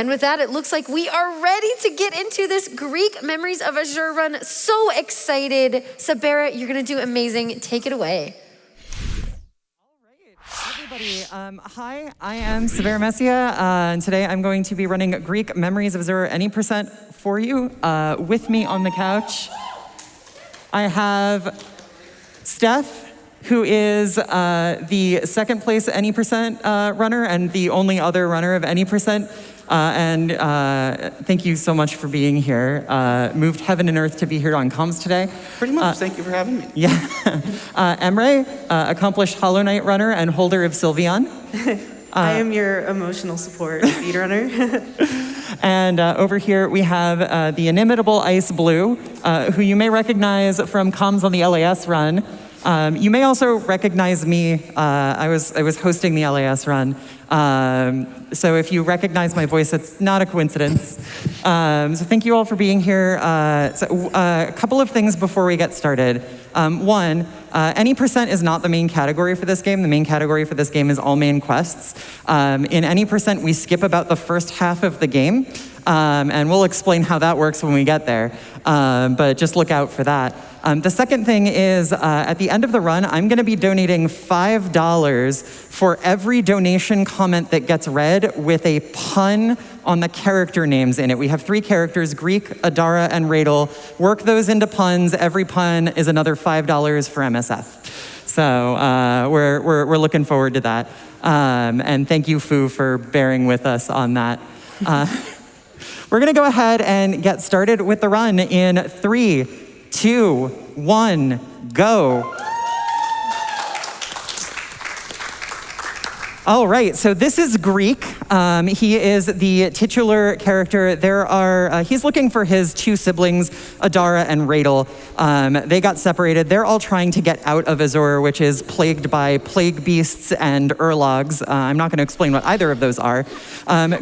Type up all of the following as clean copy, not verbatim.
And with that, it looks like we are ready to get into this Greek Memories of Azur run. So excited. Sabera, you're gonna do amazing. Take it away. Everybody, hi, I am SaberaMesia, and today I'm going to be running Greek Memories of Azur any percent for you. With me on the couch, I have Steph, who is the second place any percent runner and the only other runner of any percent. And thank you so much for being here. Moved heaven and earth to be here on comms today. Pretty much, thank you for having me. Yeah. Emray, accomplished Hollow Knight runner and holder of Sylveon. I am your emotional support speedrunner. And over here we have the inimitable iceblue, who you may recognize from comms on the LAS run. You may also recognize me. I was hosting the LAS run. So if you recognize my voice, it's not a coincidence. So thank you all for being here. A couple of things before we get started. One, any percent is not the main category for this game. The main category for this game is all main quests. In any percent, we skip about the first half of the game. And we'll explain how that works when we get there. But just look out for that. The second thing is, at the end of the run, I'm going to be donating $5 for every donation comment that gets read with a pun on the character names in it. We have 3 characters, Greek, Adara, and Radel. Work those into puns. Every pun is another $5 for MSF. So we're looking forward to that. And thank you, Fu, for bearing with us on that. We're going to go ahead and get started with the run in 3, 2, 1, go. All right, so this is Greek. He is the titular character. He's looking for his 2 siblings, Adara and Radel. They got separated. They're all trying to get out of Azur, which is plagued by plague beasts and urlogs. I'm not going to explain what either of those are.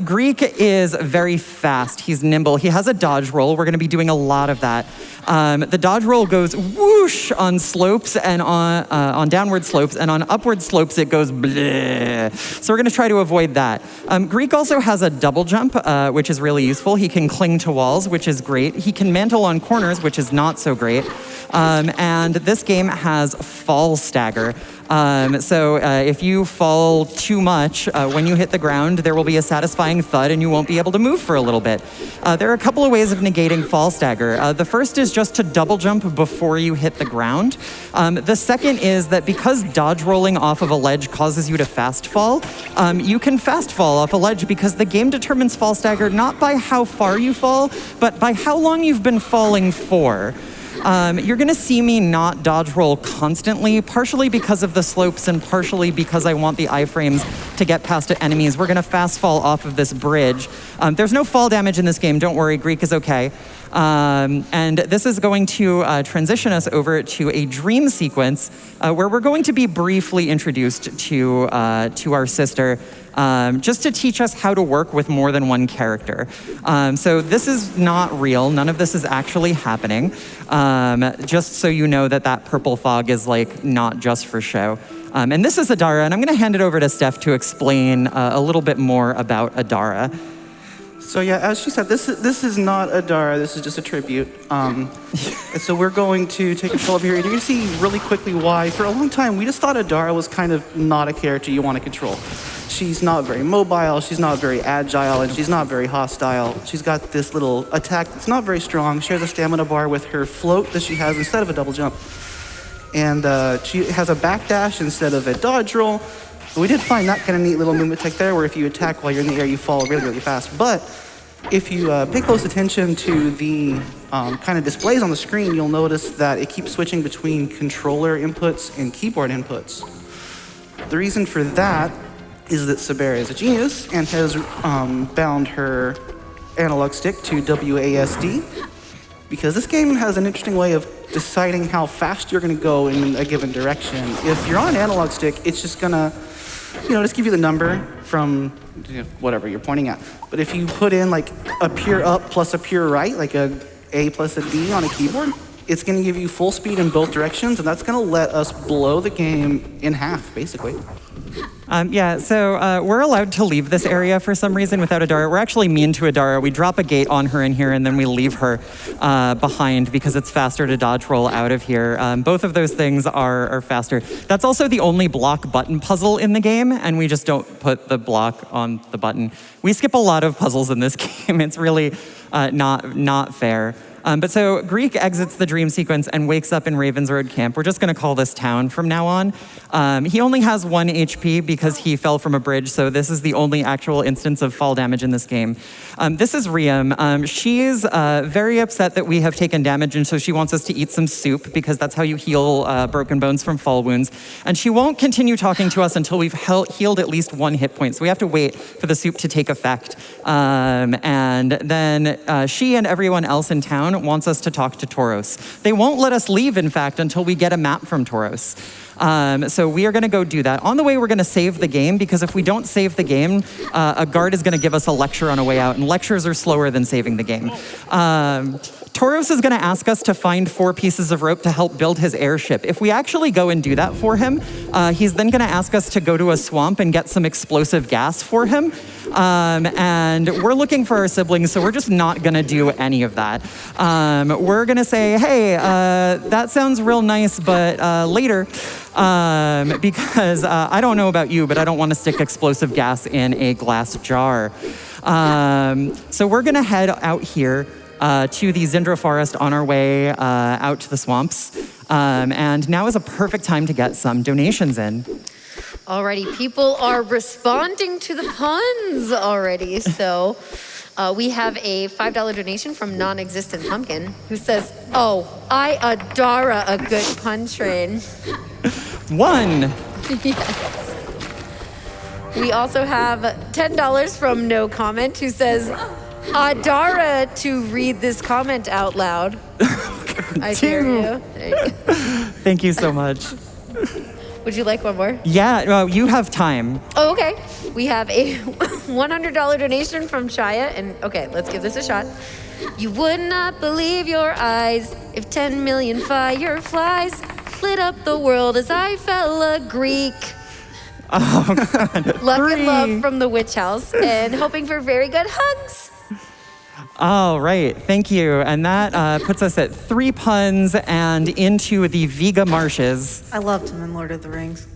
Greek is very fast. He's nimble. He has a dodge roll. We're going to be doing a lot of that. The dodge roll goes whoosh on slopes and on downward slopes, and on upward slopes it goes bleh. So we're going to try to avoid that. Greek also has a double jump, which is really useful. He can cling to walls, which is great. He can mantle on corners, which is not so great. And this game has fall stagger. So if you fall too much, when you hit the ground, there will be a satisfying thud and you won't be able to move for a little bit. There are a couple of ways of negating fall stagger. The first is just to double jump before you hit the ground. The second is that because dodge rolling off of a ledge causes you to fast fall, you can fast fall off a ledge because the game determines fall stagger not by how far you fall, but by how long you've been falling for. You're going to see me not dodge roll constantly, partially because of the slopes and partially because I want the iframes to get past enemies. We're going to fast fall off of this bridge. There's no fall damage in this game. Don't worry, Greek is okay. And this is going to transition us over to a dream sequence where we're going to be briefly introduced to our sister, just to teach us how to work with more than one character. So this is not real. None of this is actually happening. Just so you know that purple fog is like not just for show. And this is Adara, and I'm going to hand it over to Steph to explain a little bit more about Adara. So yeah, as she said, this is not Adara, this is just a tribute. And so we're going to take control of here, and you're going to see really quickly why. For a long time, we just thought Adara was kind of not a character you want to control. She's not very mobile, she's not very agile, and she's not very hostile. She's got this little attack that's not very strong. She has a stamina bar with her float that she has instead of a double jump. And she has a backdash instead of a dodge roll. We did find that kind of neat little movement tech there where if you attack while you're in the air, you fall really, really fast. But if you pay close attention to the kind of displays on the screen, you'll notice that it keeps switching between controller inputs and keyboard inputs. The reason for that is that Sabera is a genius and has bound her analog stick to WASD, because this game has an interesting way of deciding how fast you're going to go in a given direction. If you're on an analog stick, it's just going to, just give you the number from whatever you're pointing at. But if you put in like a pure up plus a pure right, like A plus a D on a keyboard, it's going to give you full speed in both directions, and that's going to let us blow the game in half, basically. So we're allowed to leave this area for some reason without Adara. We're actually mean to Adara. We drop a gate on her in here, and then we leave her behind because it's faster to dodge roll out of here. Both of those things are faster. That's also the only block button puzzle in the game, and we just don't put the block on the button. We skip a lot of puzzles in this game. It's really not fair. But so Greek exits the dream sequence and wakes up in Raven's Road Camp. We're just going to call this town from now on. He only has 1 HP because he fell from a bridge, so this is the only actual instance of fall damage in this game. This is Riam. She's very upset that we have taken damage, and so she wants us to eat some soup because that's how you heal broken bones from fall wounds. And she won't continue talking to us until we've healed at least 1 hit point, so we have to wait for the soup to take effect. And then she and everyone else in town wants us to talk to Tauros. They won't let us leave, in fact, until we get a map from Tauros. So we are going to go do that. On the way, we're going to save the game, because if we don't save the game, a guard is going to give us a lecture on a way out, and lectures are slower than saving the game. Tauros is going to ask us to find 4 pieces of rope to help build his airship. If we actually go and do that for him, he's then going to ask us to go to a swamp and get some explosive gas for him. And we're looking for our siblings, so we're just not going to do any of that. We're going to say, hey, that sounds real nice, but later. Because I don't know about you, but I don't want to stick explosive gas in a glass jar. So we're going to head out here to the Zindra Forest on our way out to the swamps. And now is a perfect time to get some donations in. Alrighty, people are responding to the puns already. So we have a $5 donation from Non-Existent Pumpkin, who says, oh, I adara a good pun train. 1. Yes. We also have $10 from No Comment, who says, Adara to read this comment out loud. I dare you. There you go. Thank you so much. Would you like one more? Yeah, well, you have time. Oh, okay. We have a $100 donation from Shia, and okay, let's give this a shot. You would not believe your eyes if 10 million fireflies lit up the world as I fell a Greek. Oh, God. Luck and love from the Witch House, and hoping for very good hugs. All right, thank you. And that puts us at 3 puns and into the Viga Marshes. I loved him in Lord of the Rings.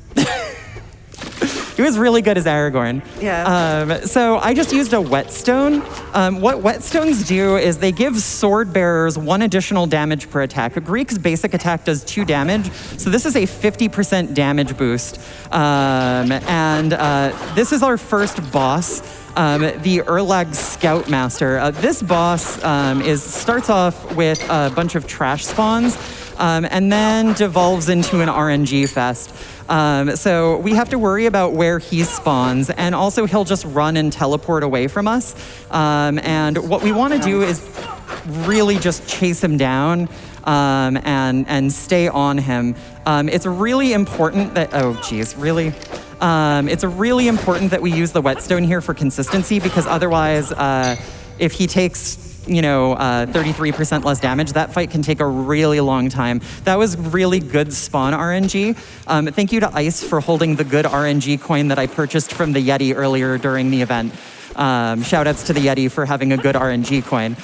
He was really good as Aragorn. Yeah. So I just used a whetstone. What whetstones do is they give sword bearers 1 additional damage per attack. A Greek's basic attack does 2 damage, so this is a 50% damage boost. This is our first boss, the Erlag Scoutmaster. This boss starts off with a bunch of trash spawns, and then devolves into an RNG fest. So we have to worry about where he spawns, and also he'll just run and teleport away from us. And what we want to do is really just chase him down and stay on him. It's really important that, oh geez, really? It's really important that we use the whetstone here for consistency, because otherwise, if he takes 33% less damage, that fight can take a really long time. That was really good spawn RNG. Thank you to Ice for holding the good RNG coin that I purchased from the Yeti earlier during the event. Shout outs to the Yeti for having a good RNG coin.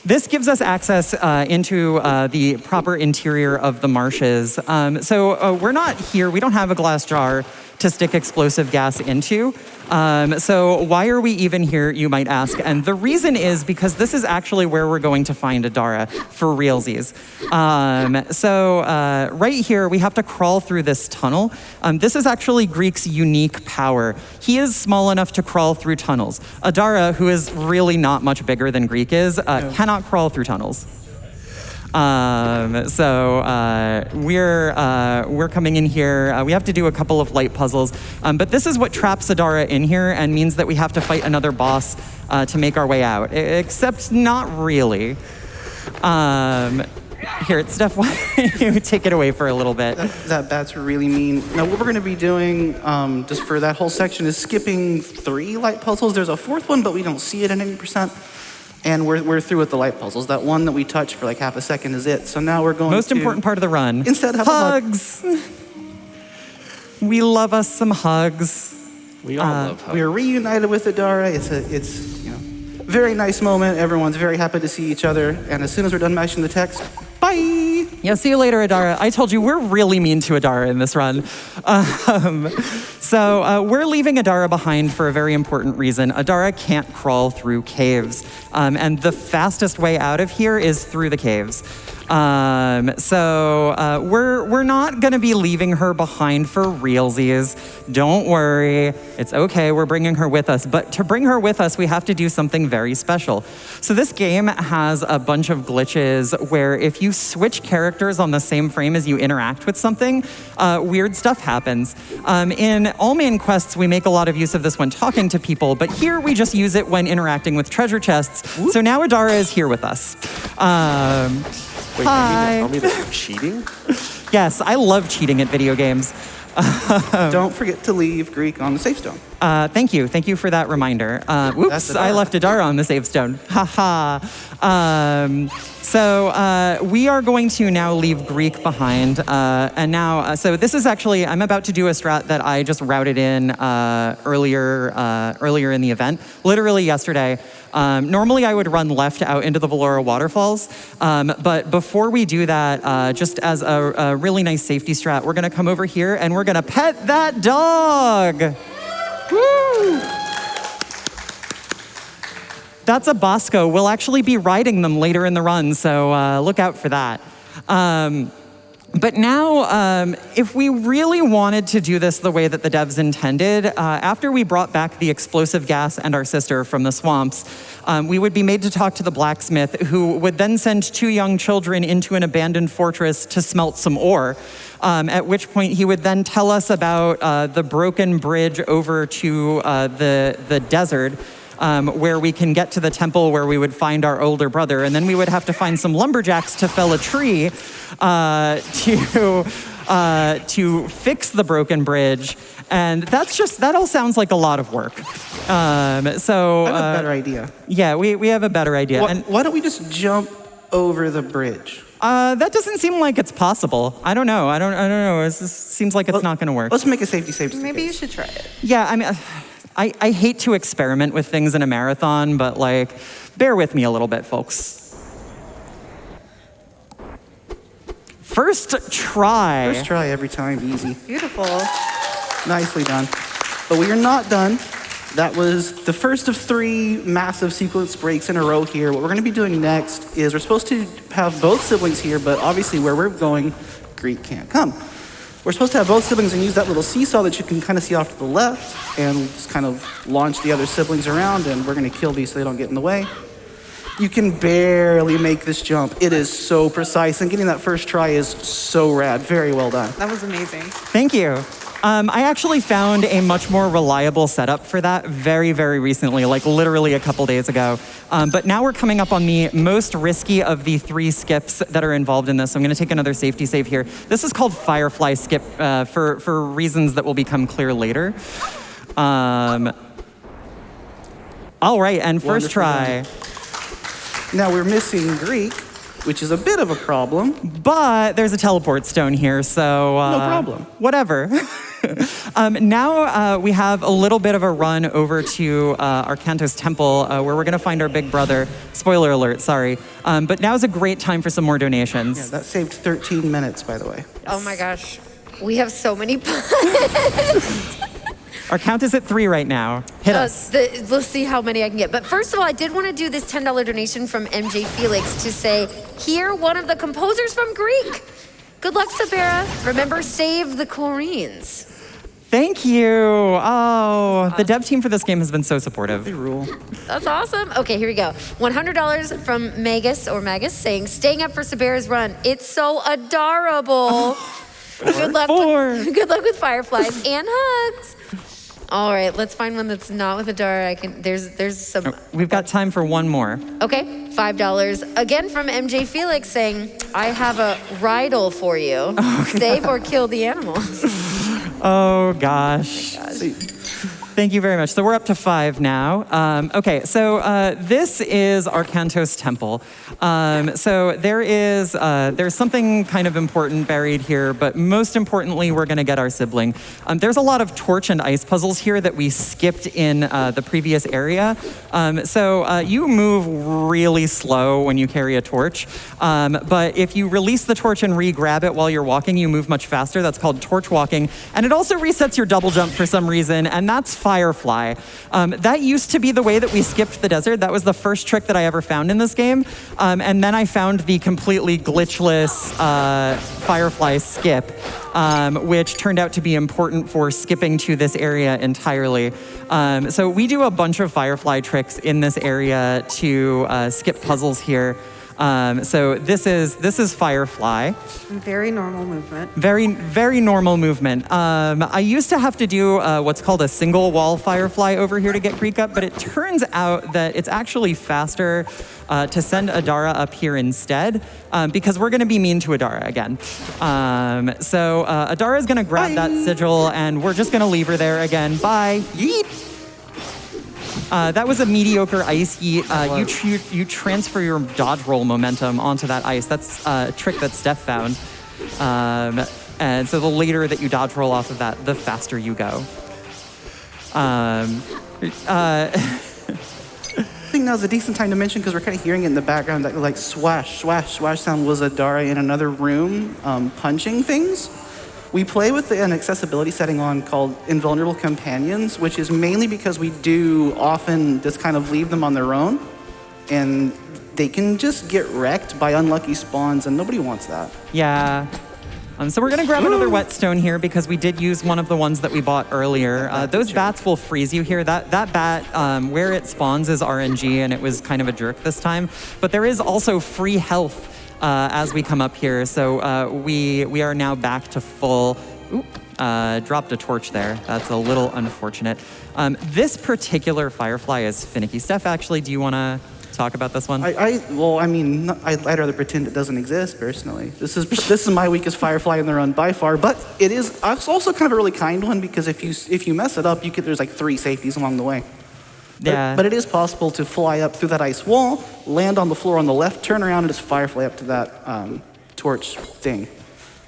This gives us access into the proper interior of the marshes. So we're not here, we don't have a glass jar to stick explosive gas into. So why are we even here, you might ask? And the reason is because this is actually where we're going to find Adara for realsies. Right here, we have to crawl through this tunnel. This is actually Greek's unique power. He is small enough to crawl through tunnels. Adara, who is really not much bigger than Greek is, cannot crawl through tunnels. We're coming in here. We have to do a couple of light puzzles, but this is what traps Adara in here and means that we have to fight another boss to make our way out, except not really. Here, Steph, why don't you take it away for a little bit? That's really mean. Now, what we're going to be doing just for that whole section is skipping 3 light puzzles. There's a 4th one, but we don't see it at 80%. And we're through with the light puzzles. That one that we touched for like half a second is it. So now we're going Most important part of the run. Instead, have hugs. We love us some hugs. We all love hugs. We are reunited with Adara. It's very nice moment. Everyone's very happy to see each other. And as soon as we're done matching the text, bye. Yeah, see you later, Adara. I told you, we're really mean to Adara in this run. So we're leaving Adara behind for a very important reason. Adara can't crawl through caves. And the fastest way out of here is through the caves. So we're not gonna be leaving her behind for realsies. Don't worry, it's okay, we're bringing her with us. But to bring her with us, we have to do something very special. So this game has a bunch of glitches where if you switch characters on the same frame as you interact with something, weird stuff happens. In all main quests, we make a lot of use of this when talking to people, but here we just use it when interacting with treasure chests. So now Adara is here with us. Wait, Hi. you mean to tell me that you're cheating? Yes, I love cheating at video games. Don't forget to leave Greek on the safe stone. Thank you for that reminder. Whoops, That's Adara. I left Adara on the save stone. Haha. So we are going to now leave Greek behind. And now, so this is actually, I'm about to do a strat that I just routed in earlier in the event, literally yesterday. Normally I would run left out into the Valora waterfalls, but before we do that, just as a really nice safety strat, we're gonna come over here and we're gonna pet that dog. Woo! That's a Bosco. We'll actually be riding them later in the run, so look out for that. But now, if we really wanted to do this the way that the devs intended, after we brought back the explosive gas and our sister from the swamps, we would be made to talk to the blacksmith, who would then send 2 young children into an abandoned fortress to smelt some ore, at which point he would then tell us about the broken bridge over to the desert, where we can get to the temple where we would find our older brother, and then we would have to find some lumberjacks to fell a tree to fix the broken bridge, and that all sounds like a lot of work. So I have a better idea. Yeah, we have a better idea. Why don't we just jump over the bridge? That doesn't seem like it's possible. I don't know. It just seems like it's not going to work. Let's make a safety save. Maybe you should try it. Yeah, I mean, I hate to experiment with things in a marathon, but like, bear with me a little bit, folks. First try. First try every time, easy. Beautiful. Nicely done. But we are not done. That was the first of 3 massive sequence breaks in a row here. What we're going to be doing next is we're supposed to have both siblings here, but obviously where we're going, Greek can't come. We're supposed to have both siblings and use that little seesaw that you can kind of see off to the left and just kind of launch the other siblings around, and we're going to kill these so they don't get in the way. You can barely make this jump. It is so precise, and getting that first try is so rad. Very well done. That was amazing. Thank you. I actually found a much more reliable setup for that very, very recently, like literally a couple days ago. But now we're coming up on the most risky of the 3 skips that are involved in this. So I'm going to take another safety save here. This is called Firefly Skip for reasons that will become clear later. All right, and first try. Now we're missing Greek, which is a bit of a problem. But there's a teleport stone here, so... No problem. Whatever. Now we have a little bit of a run over to Arcantos Temple, where we're going to find our big brother. Spoiler alert, sorry. But now's a great time for some more donations. Yeah, that saved 13 minutes, by the way. Oh my gosh. We have so many Our count is at 3 right now. Hit us. Let's see how many I can get. But first of all, I did want to do this $10 donation from MJ Felix to say, here, one of the composers from Greek. Good luck, Sabera. Remember, save the Koreans. Thank you. Oh, the dev team for this game has been so supportive. They rule. That's awesome. Okay, here we go. $100 from Magus saying, staying up for Sabera's run. It's so adorable. Good luck with fireflies and hugs. All right, let's find one that's not with Adara. There's some. We've got time for one more. Okay, $5. Again from MJ Felix saying, I have a riddle for you. Save or kill the animals. Oh gosh. Thank you very much. So we're up to 5 now. Okay, so this is Arcantos Temple. So there's something kind of important buried here, but most importantly, we're going to get our sibling. There's a lot of torch and ice puzzles here that we skipped in the previous area. So you move really slow when you carry a torch, but if you release the torch and re-grab it while you're walking, you move much faster. That's called torch walking, and it also resets your double jump for some reason, and that's Firefly. That used to be the way that we skipped the desert. That was the first trick that I ever found in this game. And then I found the completely glitchless Firefly skip, which turned out to be important for skipping to this area entirely. So we do a bunch of Firefly tricks in this area to skip puzzles here. So this is Firefly. Very normal movement. Very, very normal movement. I used to have to do what's called a single wall Firefly over here to get Greek up, but it turns out that it's actually faster to send Adara up here instead, because we're going to be mean to Adara again. So Adara is going to grab that sigil, and we're just going to leave her there again. Bye. Yeet. That was a mediocre ice yeet. You transfer your dodge roll momentum onto that ice. That's a trick that Steph found. And so the later that you dodge roll off of that, the faster you go. I think now's a decent time to mention, because we're kind of hearing it in the background, that like swash, swash, swash sound was Adara in another room punching things. We play with an accessibility setting on called Invulnerable Companions, which is mainly because we do often just kind of leave them on their own, and they can just get wrecked by unlucky spawns, and nobody wants that. Yeah. So we're going to grab another whetstone here because we did use one of the ones that we bought earlier. Those bats will freeze you here. That bat, where it spawns is RNG, and it was kind of a jerk this time. But there is also free health as we come up here. So we are now back to full. Oop, dropped a torch there. That's a little unfortunate. This particular Firefly is finicky. Steph, actually, do you want to talk about this one? I'd rather pretend it doesn't exist, personally. This is my weakest Firefly in the run by far, but it's also kind of a really kind one, because if you mess it up, there's like 3 safeties along the way. Yeah. But it is possible to fly up through that ice wall, land on the floor on the left, turn around, and just Firefly up to that torch thing.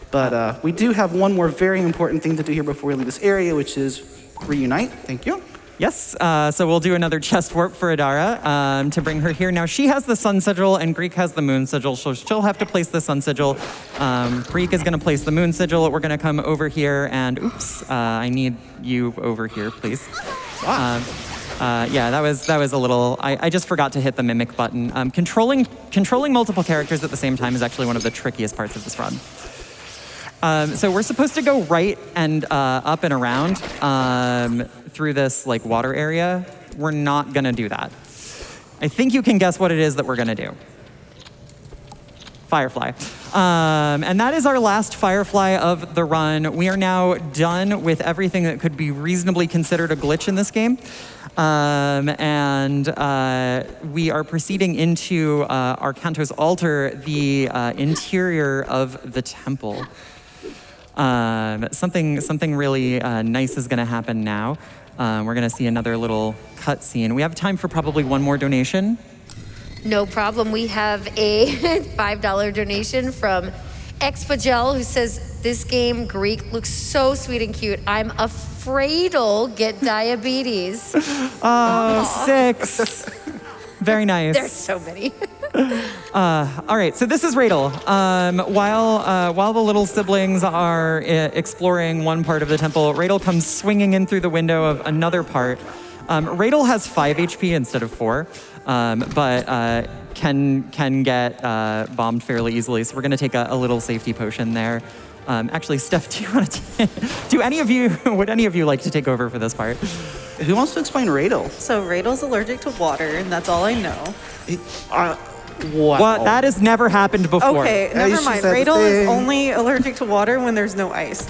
But we do have one more very important thing to do here before we leave this area, which is reunite. Thank you. Yes, so we'll do another chest warp for Adara to bring her here. Now, she has the sun sigil, and Greek has the moon sigil, so she'll have to place the sun sigil. Greek is going to place the moon sigil. We're going to come over here, and oops, I need you over here, please. Yeah, that was a little. I just forgot to hit the mimic button. Controlling multiple characters at the same time is actually one of the trickiest parts of this run. So we're supposed to go right and up and around through this like water area. We're not gonna do that. I think you can guess what it is that we're gonna do. Firefly. And that is our last Firefly of the run. We are now done with everything that could be reasonably considered a glitch in this game. And we are proceeding into Arcantos' altar, the interior of the temple. Something really nice is going to happen now. We're going to see another little cutscene. We have time for probably one more donation. No problem. We have a $5 donation from Expagel, who says, this game, Greek, looks so sweet and cute. I'm afraid I'll get diabetes. Oh, 6. Very nice. There's so many. All right, so this is Radel. While the little siblings are exploring one part of the temple, Radel comes swinging in through the window of another part. Radel has 5 HP instead of 4, but can get bombed fairly easily. So we're going to take a little safety potion there. Actually, Steph, do you want to? Would any of you like to take over for this part? Who wants to explain Radel? So Radel's allergic to water, and that's all I know. Wow. What? That has never happened before. Okay, never mind. Radel is only allergic to water when there's no ice.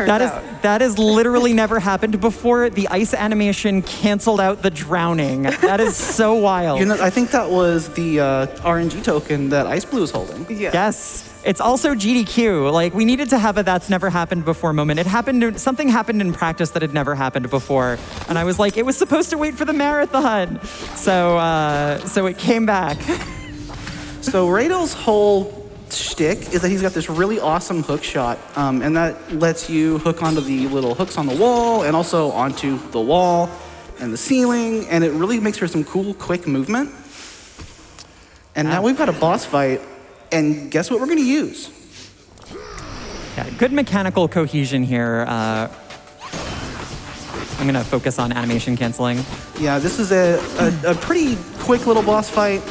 turns out. That has literally never happened before. The ice animation canceled out the drowning. That is so wild. You know, I think that was the RNG token that iceblue is holding. Yeah. Yes. It's also GDQ. Like, we needed to have a that's never happened before moment. Something happened in practice that had never happened before. And I was like, it was supposed to wait for the marathon. So it came back. So Radel's whole shtick is that he's got this really awesome hook shot, and that lets you hook onto the little hooks on the wall and also onto the wall and the ceiling, and it really makes for some cool, quick movement. And now we've got a boss fight, and guess what we're gonna use? Yeah, good mechanical cohesion here. I'm gonna focus on animation canceling. Yeah, this is a pretty quick little boss fight.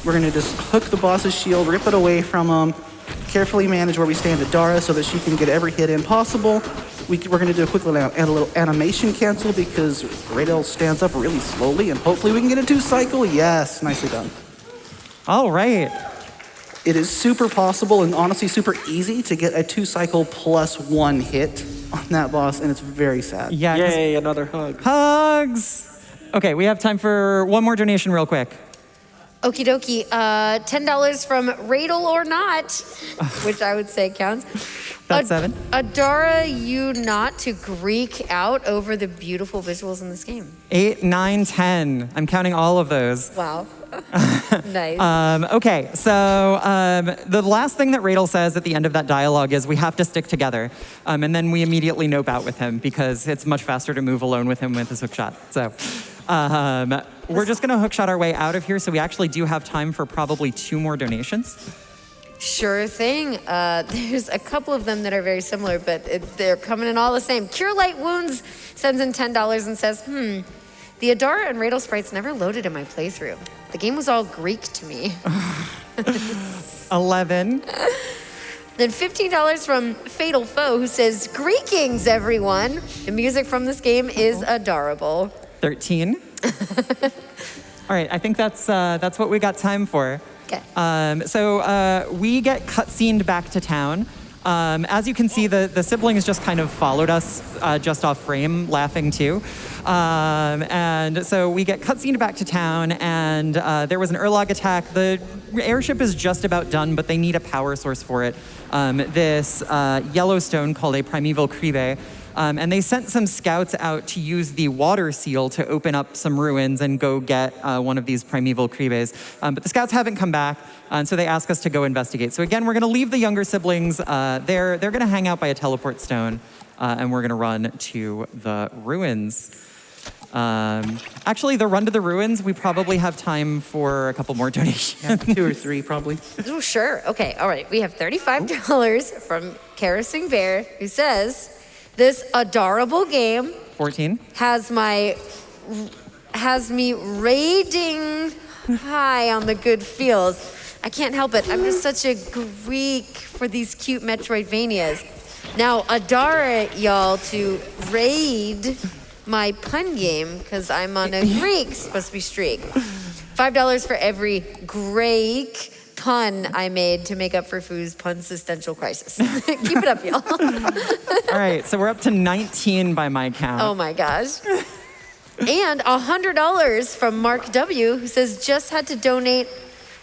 We're gonna just hook the boss's shield, rip it away from him, carefully manage where we stand Adara so that she can get every hit in possible. We're gonna do a quick little animation cancel because Radel stands up really slowly, and hopefully we can get a 2-cycle. Yes, nicely done. All right. It is super possible and honestly super easy to get a 2-cycle plus 1 hit on that boss, and it's very sad. Yeah. 'Cause Yay, another hug. hugs. Okay, we have time for one more donation real quick. Okie dokie. $10 from Radel or Not, which I would say counts. That's 7. Adara you not to Greek out over the beautiful visuals in this game. 8, 9, 10. I'm counting all of those. Wow. Nice. Okay, so the last thing that Radel says at the end of that dialogue is we have to stick together. And then we immediately nope out with him because it's much faster to move alone with him with his hookshot. So we're just going to hookshot our way out of here. So we actually do have time for probably 2 more donations. Sure thing. There's a couple of them that are very similar, but they're coming in all the same. Cure Light Wounds sends in $10 and says, the Adara and Radel sprites never loaded in my playthrough. The game was all Greek to me. 11. Then $15 from Fatal Foe, who says, Greekings, everyone. The music from this game is adorable. 13. All right, I think that's what we got time for. Okay. So we get cutscened back to town. As you can see, the siblings just kind of followed us just off frame, laughing too. And so we get cutscened back to town, and there was an Urlog attack. The airship is just about done, but they need a power source for it. This Yellowstone called a primeval kribe. And they sent some scouts out to use the water seal to open up some ruins and go get one of these primeval kribes. But the scouts haven't come back, and so they ask us to go investigate. So again, we're gonna leave the younger siblings. They're gonna hang out by a teleport stone, and we're gonna run to the ruins. Actually, the run to the ruins, we probably have time for a couple more donations. Yeah, 2 or 3 probably. Oh, sure. Okay, all right. We have $35 from Karasing Bear, who says, this adorable game 14. has me raiding high on the good feels. I can't help it. I'm just such a Greek for these cute Metroidvanias. Now, Adara, y'all, to raid my pun game, because I'm on a Greek supposed to be streak. $5 for every Greek pun I made to make up for Foo's pun existential crisis. Keep it up, y'all. All right, so we're up to 19 by my count. Oh my gosh. And $100 from Mark W, who says just had to donate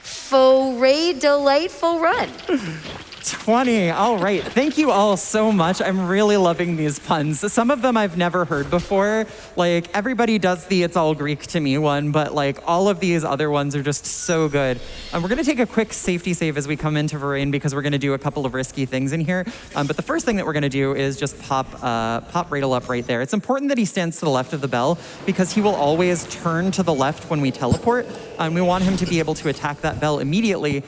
for a delightful run. 20. All right. Thank you all so much. I'm really loving these puns. Some of them I've never heard before. Like, everybody does the it's all Greek to me one, but like all of these other ones are just so good. We're going to take a quick safety save as we come into Varane because we're going to do a couple of risky things in here. But the first thing that we're going to do is just pop Radel up right there. It's important that he stands to the left of the bell because he will always turn to the left when we teleport. We want him to be able to attack that bell immediately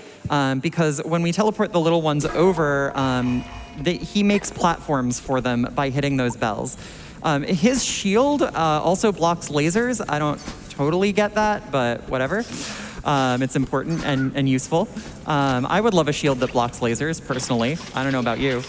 because when we teleport the little ones over, he makes platforms for them by hitting those bells. His shield also blocks lasers. I don't totally get that, but whatever. It's important and useful. I would love a shield that blocks lasers, personally. I don't know about you.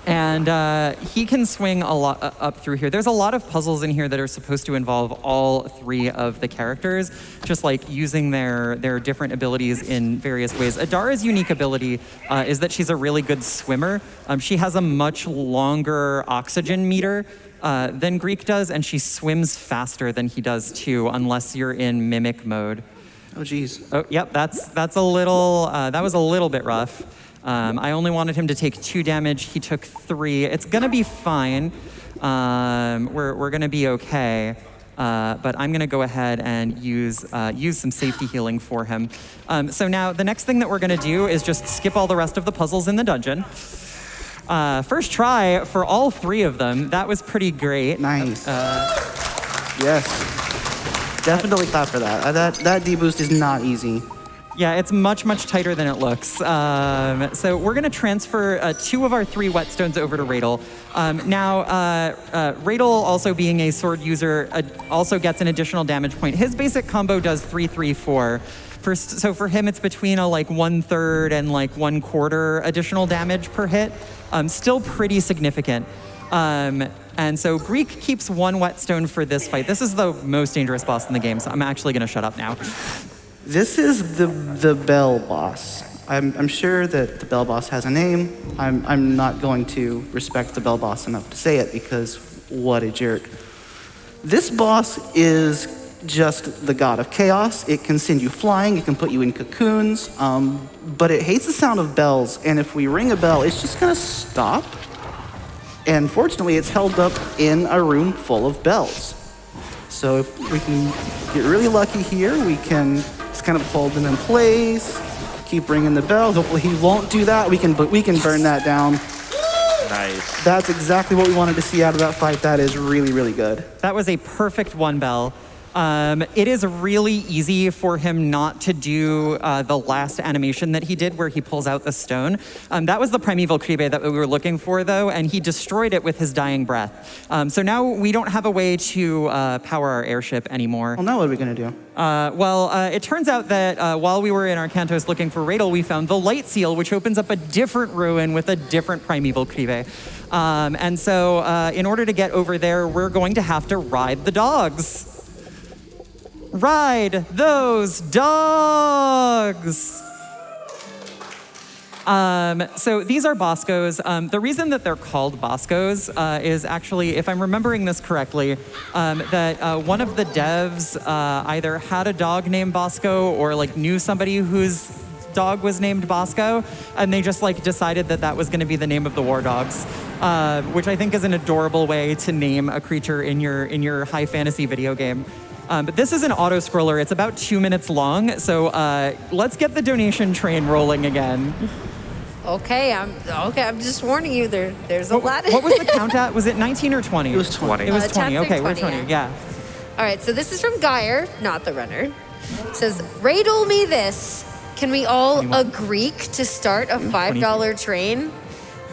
And he can swing a lot up through here. There's a lot of puzzles in here that are supposed to involve all three of the characters, just like using their different abilities in various ways. Adara's unique ability is that she's a really good swimmer. She has a much longer oxygen meter than Greek does, and she swims faster than he does too, unless you're in mimic mode. Oh, geez. Oh, yep, that was a little bit rough. I only wanted him to take 2 damage. He took 3. It's gonna be fine. We're gonna be okay. But I'm gonna go ahead and use some safety healing for him. So now the next thing that we're gonna do is just skip all the rest of the puzzles in the dungeon. First try for all 3 of them. That was pretty great. Nice. Yes. Definitely clap for that. That deboost is not easy. Yeah, it's much, much tighter than it looks. So we're going to transfer 2 of our 3 whetstones over to Radel. Now, Radel, also being a sword user, also gets an additional damage point. His basic combo does 3, 3, 4. So for him, it's between a 1/3 and 1/4 additional damage per hit. Still pretty significant. And so Greek keeps 1 whetstone for this fight. This is the most dangerous boss in the game, so I'm actually going to shut up now. This is the Bell boss. I'm sure that the Bell boss has a name. I'm not going to respect the Bell boss enough to say it because what a jerk. This boss is just the god of chaos. It can send you flying, it can put you in cocoons, but it hates the sound of bells, and if we ring a bell, it's just gonna stop. And fortunately, it's held up in a room full of bells. So if we can get really lucky here, we can just kind of hold them in place, keep ringing the bell. Hopefully he won't do that. We can burn that down. Nice. That's exactly what we wanted to see out of that fight. That is really, really good. That was a perfect 1 bell. It is really easy for him not to do the last animation that he did where he pulls out the stone. That was the primeval Kribe that we were looking for, though, and he destroyed it with his dying breath. So now we don't have a way to power our airship anymore. Well, now what are we going to do? It turns out that while we were in Arcantos looking for Radel, we found the Light Seal, which opens up a different ruin with a different primeval Kribe. And so in order to get over there, we're going to have to ride the dogs. Ride those dogs! So these are Boscos. The reason that they're called Boscos is actually, if I'm remembering this correctly, that one of the devs either had a dog named Bosco or knew somebody whose dog was named Bosco, and they just decided that that was going to be the name of the war dogs, which I think is an adorable way to name a creature in your high fantasy video game. But this is an auto-scroller. It's about 2 minutes long, so let's get the donation train rolling again. Okay, I'm just warning you. There's a lot. What was the count at? Was it 19 or 20? It was 20. It was Chat 20. said Okay, 20, we're 20. Yeah. All right, so this is from Geyer, not the runner. It says, Radel me this. Can we all agree to start a $5 train?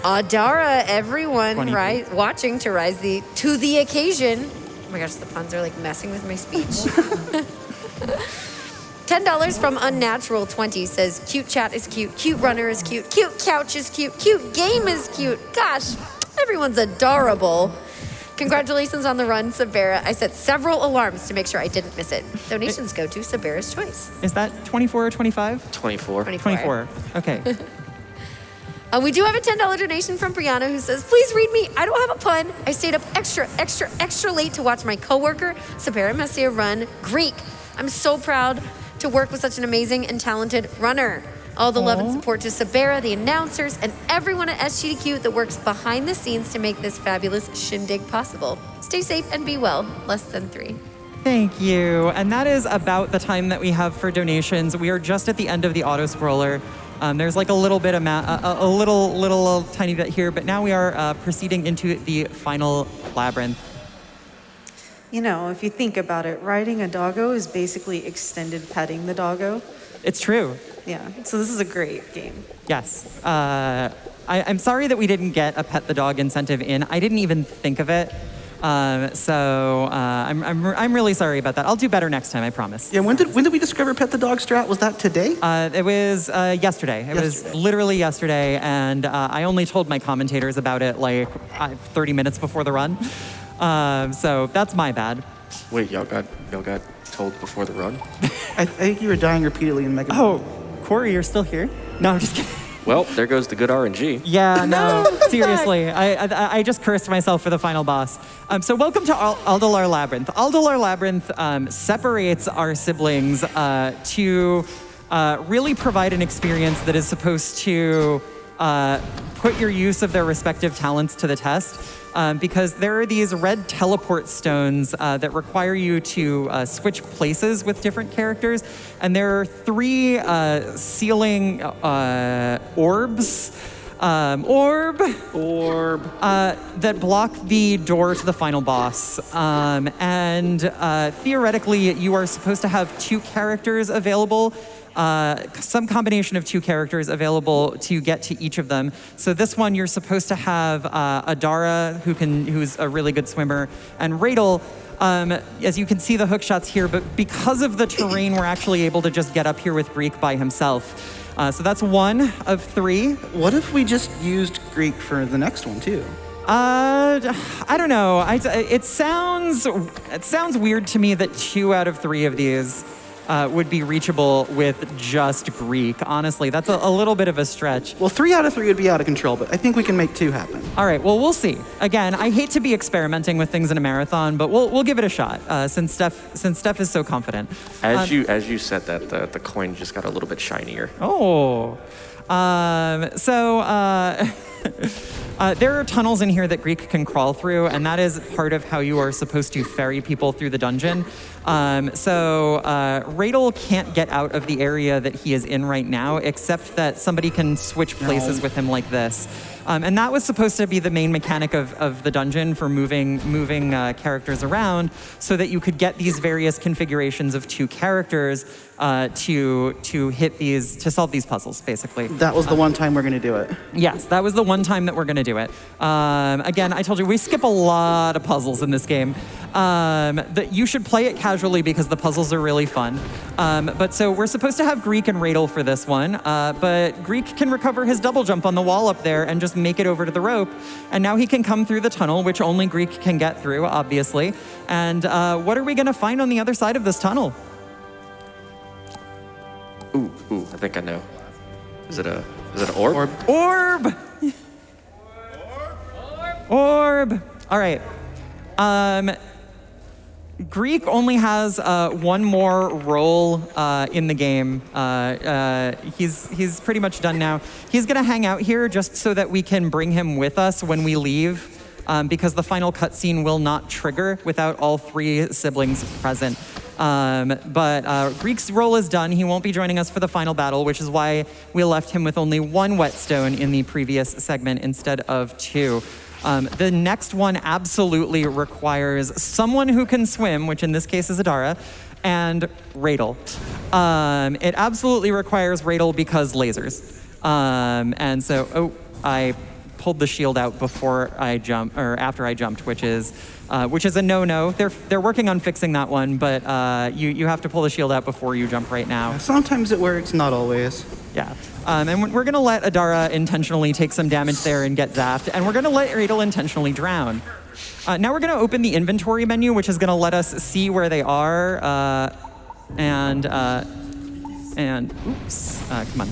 Adara, everyone watching to rise to the occasion. Oh my gosh, the puns are messing with my speech. $10 from Unnatural 20 says, cute chat is cute, cute runner is cute, cute couch is cute, cute game is cute. Gosh, everyone's adorable. Congratulations on the run, Sabera. I set several alarms to make sure I didn't miss it. Donations go to Sabera's Choice. Is that 24 or 25? 24. 24. Okay. We do have a $10 donation from Brianna who says, please read me. I don't have a pun. I stayed up extra late to watch my coworker, SaberaMesia, run Greek. I'm so proud to work with such an amazing and talented runner. All the love and support to Sabera, the announcers, and everyone at SGDQ that works behind the scenes to make this fabulous shindig possible. Stay safe and be well. Less than 3. Thank you. And that is about the time that we have for donations. We are just at the end of the auto-scroller. There's a little bit of a little tiny bit here, but now we are proceeding into the final labyrinth. You know, if you think about it, riding a doggo is basically extended petting the doggo. It's true. Yeah, so this is a great game. Yes. I'm sorry that we didn't get a pet the dog incentive in. I didn't even think of it. I'm really sorry about that. I'll do better next time, I promise. Yeah, when did we discover Pet the Dog strat? Was that today? It was yesterday. It was literally yesterday, and I only told my commentators about it like 30 minutes before the run. So that's my bad. Wait, y'all got told before the run? I think you were dying repeatedly in Mega. Oh, Corey, you're still here? No, I'm just kidding. Well, there goes the good RNG. Yeah, no, seriously. I just cursed myself for the final boss. So welcome to Aldalar Labyrinth. Aldalar Labyrinth separates our siblings to really provide an experience that is supposed to put your use of their respective talents to the test. Because there are these red teleport stones that require you to switch places with different characters. And there are 3 ceiling orbs. That block the door to the final boss. Theoretically, you are supposed to have 2 characters available. Some combination of 2 characters available to get to each of them. So this one, you're supposed to have Adara, who's a really good swimmer, and Radel. As you can see the hook shots here, but because of the terrain, we're actually able to just get up here with Greek by himself. So that's 1 of 3. What if we just used Greek for the next one too? I don't know. It sounds weird to me that 2 out of 3 of these would be reachable with just Greek. Honestly, that's a little bit of a stretch. Well, 3 out of 3 would be out of control, but I think we can make 2 happen. All right, well, we'll see. Again, I hate to be experimenting with things in a marathon, but we'll give it a shot since Steph is so confident. As you said that, the coin just got a little bit shinier. Oh. There are tunnels in here that Greek can crawl through, and that is part of how you are supposed to ferry people through the dungeon. Radel can't get out of the area that he is in right now, except that somebody can switch places with him like this. And that was supposed to be the main mechanic of the dungeon for moving characters around, so that you could get these various configurations of 2 characters to solve these puzzles, basically. That was the one time we're going to do it. Yes, that was the one time that we're going to do it. Again, I told you, we skip a lot of puzzles in this game. That you should play it casually because the puzzles are really fun. But so we're supposed to have Greek and Radel for this one, but Greek can recover his double jump on the wall up there and just make it over to the rope. And now he can come through the tunnel, which only Greek can get through, obviously. And what are we going to find on the other side of this tunnel? Ooh, I think I know. Is it an orb? Orb! All right. Greek only has 1 more role in the game. He's pretty much done now. He's gonna hang out here just so that we can bring him with us when we leave, because the final cutscene will not trigger without all 3 siblings present. But Greek's role is done. He won't be joining us for the final battle, which is why we left him with only 1 whetstone in the previous segment instead of 2. The next one absolutely requires someone who can swim, which in this case is Adara, and Radel. It absolutely requires Radel because lasers. And so, I pulled the shield out before I jumped, or after I jumped, which is a no-no. They're working on fixing that one, but you have to pull the shield out before you jump right now. Sometimes it works, not always. Yeah. And we're going to let Adara intentionally take some damage there and get zapped, and we're going to let Radel intentionally drown. Now we're going to open the inventory menu, which is going to let us see where they are, and oops, come on.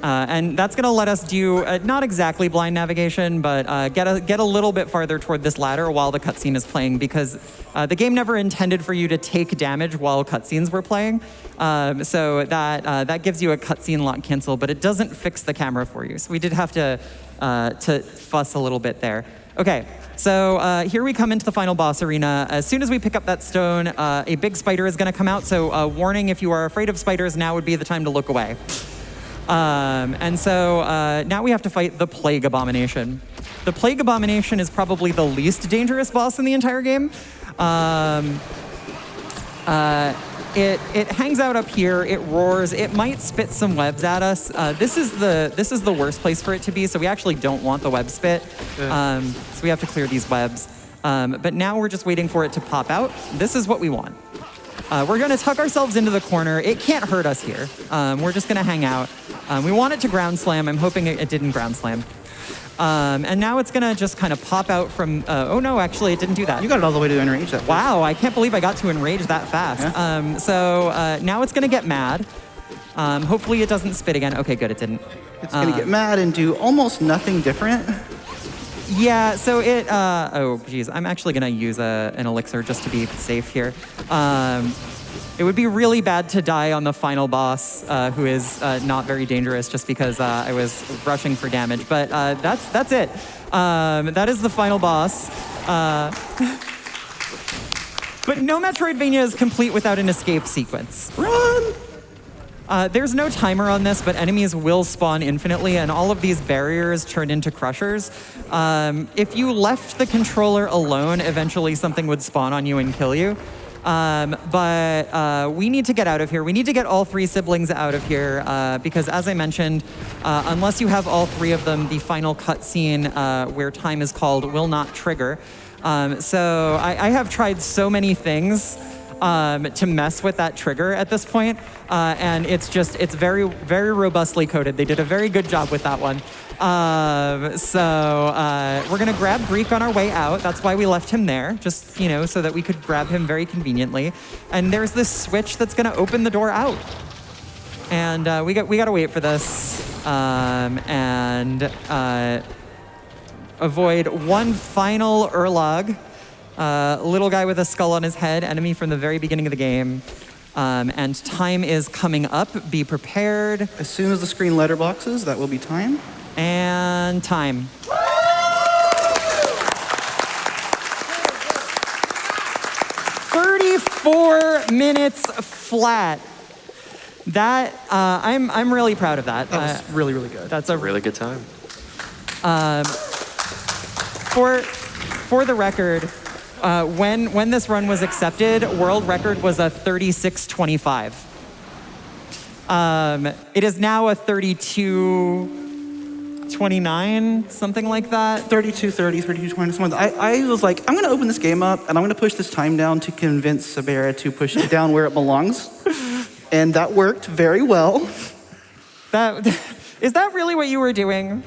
And that's going to let us do not exactly blind navigation, but get a little bit farther toward this ladder while the cutscene is playing, because the game never intended for you to take damage while cutscenes were playing. So that gives you a cutscene lock cancel, but it doesn't fix the camera for you. So we did have to fuss a little bit there. Okay, so here we come into the final boss arena. As soon as we pick up that stone, a big spider is going to come out. So warning, if you are afraid of spiders, now would be the time to look away. And so now we have to fight the Plague Abomination. The Plague Abomination is probably the least dangerous boss in the entire game. It hangs out up here. It roars. It might spit some webs at us. This is the worst place for it to be. So we actually don't want the web spit. So we have to clear these webs. But now we're just waiting for it to pop out. This is what we want. We're going to tuck ourselves into the corner. It can't hurt us here. We're just going to hang out. We want it to ground slam. I'm hoping it didn't ground slam. And now it's going to just kind of pop out from... oh, no, actually, it didn't do that. You got it all the way to enrage that. Wow, I can't believe I got to enrage that fast. Yeah. So now it's going to get mad. Hopefully it doesn't spit again. Okay, good, it didn't. It's going to get mad and do almost nothing different. Yeah, so it... oh, geez, I'm actually going to use an elixir just to be safe here. It would be really bad to die on the final boss, who is not very dangerous, just because I was rushing for damage. But that's it. That is the final boss. But no Metroidvania is complete without an escape sequence. Run! There's no timer on this, but enemies will spawn infinitely, and all of these barriers turn into crushers. If you left the controller alone, eventually something would spawn on you and kill you. But we need to get out of here. We need to get all 3 siblings out of here because, as I mentioned, unless you have all 3 of them, the final cutscene where time is called will not trigger. So I have tried so many things to mess with that trigger at this point, and it's very, very robustly coded. They did a very good job with that one. So we're gonna grab Greek on our way out. That's why we left him there, just, so that we could grab him very conveniently. And there's this switch that's gonna open the door out. And we gotta wait for this and avoid one final Urlog, little guy with a skull on his head, enemy from the very beginning of the game. And time is coming up. Be prepared. As soon as the screen letterboxes, that will be time. And time. "34 minutes flat." That I'm really proud of that. That was really, really good. That's a Really good time. For the record, when this run was accepted, world record was a 36:25. It is now a 32:29, something like that. 32:30, 32:20, something like that. I was like, I'm going to open this game up, and I'm going to push this time down to convince Sabera to push it down where it belongs. And that worked very well. Is that really what you were doing?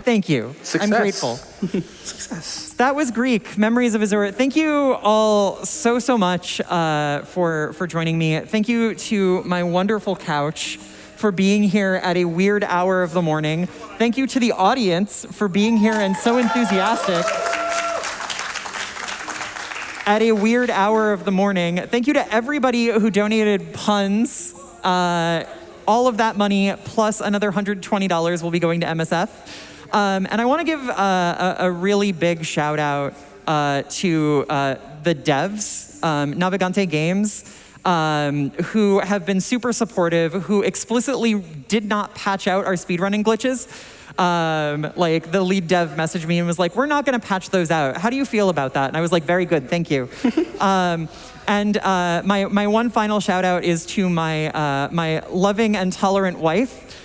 Thank you. Success. I'm grateful. Success. That was Greek, Memories of Azur. Thank you all so much for joining me. Thank you to my wonderful couch for being here at a weird hour of the morning. Thank you to the audience for being here and so enthusiastic at a weird hour of the morning. Thank you to everybody who donated puns. All of that money plus another $120 will be going to MSF. And I want to give a really big shout out to the devs, Navigante Games, who have been super supportive, who explicitly did not patch out our speedrunning glitches. Like the lead dev messaged me and was like, "We're not going to patch those out. How do you feel about that?" And I was like, "Very good, thank you." And my one final shout out is to my loving and tolerant wife,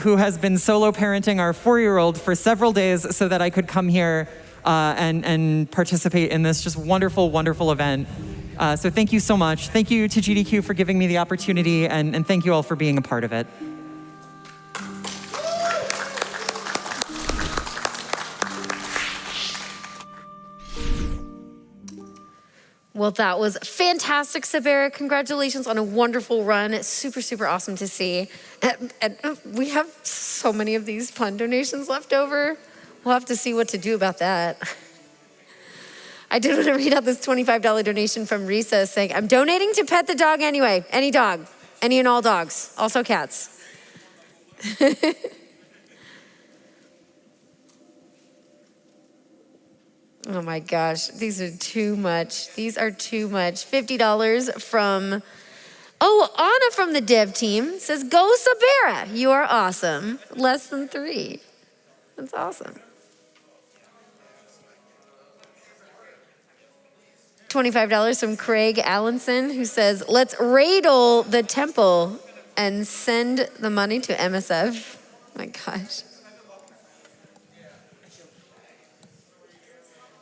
who has been solo parenting our 4-year-old for several days so that I could come here and participate in this just wonderful, wonderful event. So thank you so much. Thank you to GDQ for giving me the opportunity, and thank you all for being a part of it. Well, that was fantastic, Sabera. Congratulations on a wonderful run. It's super, super awesome to see. And we have so many of these pun donations left over. We'll have to see what to do about that. I did want to read out this $25 donation from Risa saying, "I'm donating to pet the dog anyway. Any dog. Any and all dogs. Also cats." Oh my gosh, these are too much. These are too much. $50 from, Anna from the dev team says, "Go Sabera, you are awesome." Less than 3. That's awesome. $25 from Craig Allenson, who says, let's radle the temple and send the money to MSF. My gosh.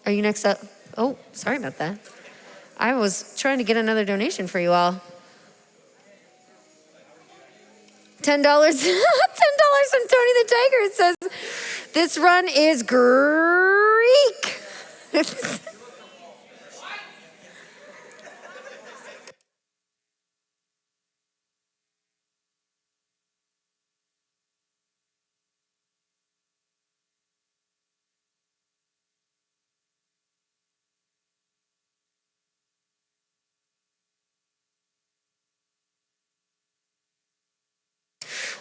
Are you next up? Oh, sorry about that. I was trying to get another donation for you all. $10. $10 from Tony the Tiger. It says, this run is Greek.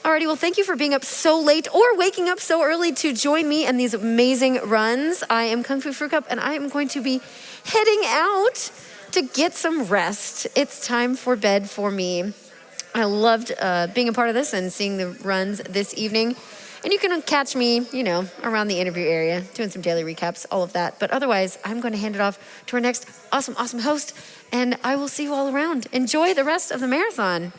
Alrighty, well, thank you for being up so late or waking up so early to join me in these amazing runs. I am Kungfufruitcup, and I am going to be heading out to get some rest. It's time for bed for me. I loved being a part of this and seeing the runs this evening. And you can catch me, around the interview area, doing some daily recaps, all of that. But otherwise, I'm going to hand it off to our next awesome host, and I will see you all around. Enjoy the rest of the marathon.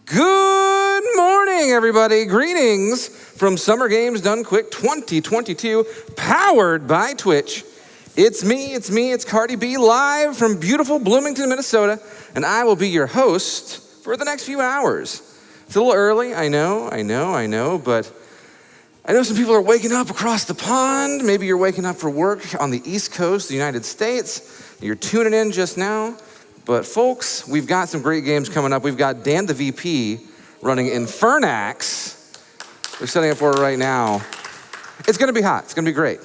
Good morning, everybody. Greetings from Summer Games Done Quick 2022, powered by Twitch. It's Cardi B, live from beautiful Bloomington, Minnesota, and I will be your host for the next few hours. It's a little early, I know, but I know some people are waking up across the pond. Maybe you're waking up for work on the East Coast of the United States. You're tuning in just now. But folks, we've got some great games coming up. We've got Dan the VP running Infernax. We're setting up for it right now. It's gonna be hot, it's gonna be great.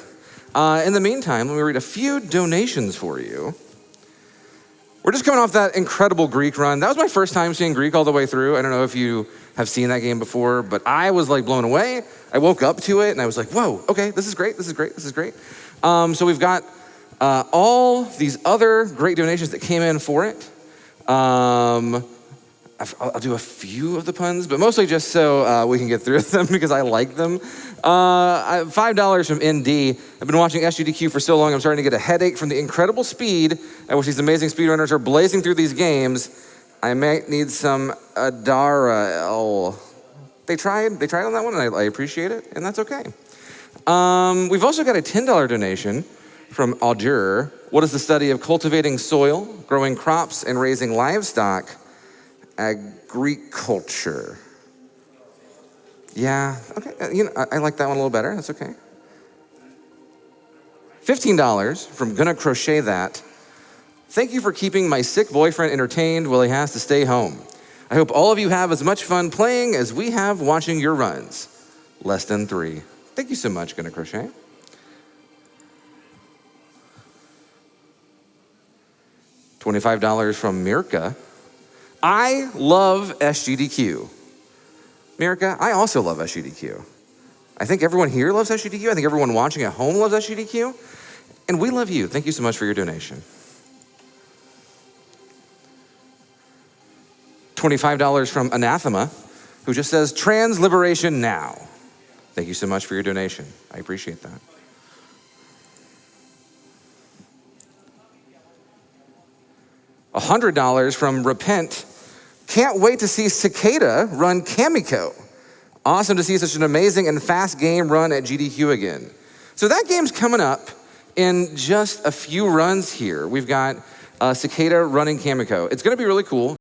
In the meantime, let me read a few donations for you. We're just coming off that incredible Greek run. That was my first time seeing Greek all the way through. I don't know if you have seen that game before, but I was like blown away. I woke up to it and I was like, whoa, okay, this is great. So we've got all these other great donations that came in for it. I'll do a few of the puns, but mostly just so we can get through them because I like them. $5 from ND. I've been watching SGDQ for so long, I'm starting to get a headache from the incredible speed at which these amazing speedrunners are blazing through these games. I might need some Adara. Oh, they tried on that one, and I appreciate it, and that's okay. We've also got a $10 donation from Azur. What is the study of cultivating soil, growing crops, and raising livestock? Agriculture. Yeah, okay, I like that one a little better, that's okay. $15 from Gonna Crochet That. Thank you for keeping my sick boyfriend entertained while he has to stay home. I hope all of you have as much fun playing as we have watching your runs. Less than 3. Thank you so much, Gonna Crochet. $25 from Mirka. I love SGDQ. Mirka, I also love SGDQ. I think everyone here loves SGDQ. I think everyone watching at home loves SGDQ. And we love you. Thank you so much for your donation. $25 from Anathema, who just says, trans liberation now. Thank you so much for your donation. I appreciate that. $100 from Repent. Can't wait to see Cicada run Kamiko. Awesome to see such an amazing and fast game run at GDQ again. So that game's coming up in just a few runs here. We've got Cicada running Kamiko. It's gonna be really cool.